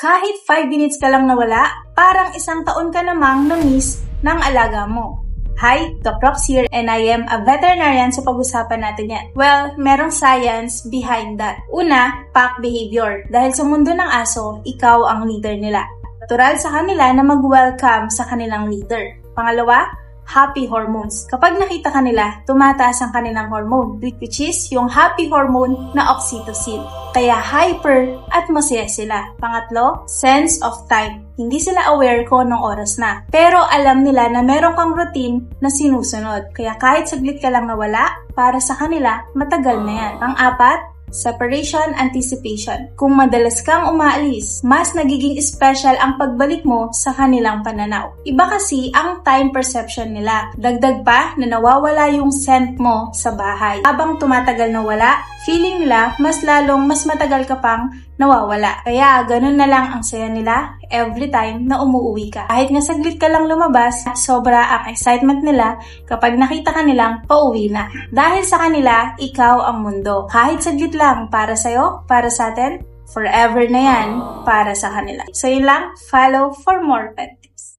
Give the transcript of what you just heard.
Kahit 5 minutes ka lang nawala, parang isang taon ka namang na-miss ng alaga mo. Hi, Doc Rox here and I am a veterinarian, so pag-usapan natin yan. Well, merong science behind that. Una, pack behavior. Dahil sa mundo ng aso, ikaw ang leader nila. Natural sa kanila na mag-welcome sa kanilang leader. Pangalawa, happy hormones. Kapag nakita ka nila, tumataas ang kanilang hormone, which is yung happy hormone na oxytocin. Kaya hyper at masaya sila. Pangatlo, sense of time. Hindi sila aware kung anong oras na. Pero alam nila na meron kang routine na sinusunod. Kaya kahit saglit ka lang nawala, para sa kanila, matagal na yan. Pang-apat, separation anticipation. Kung madalas kang umaalis, mas nagiging special ang pagbalik mo sa kanilang pananaw. Iba kasi ang time perception nila. Dagdag pa na nawawala yung scent mo sa bahay. Habang tumatagal na wala, feeling nila mas matagal ka pang nawawala. Kaya ganun na lang ang saya nila every time na umuwi ka. Kahit nga saglit ka lang lumabas, sobra ang excitement nila kapag nakita ka nilang pauwi na. Dahil sa kanila, ikaw ang mundo. Kahit saglit lang para sa'yo, para sa atin, forever na yan para sa kanila. So yun lang, follow for more pet tips.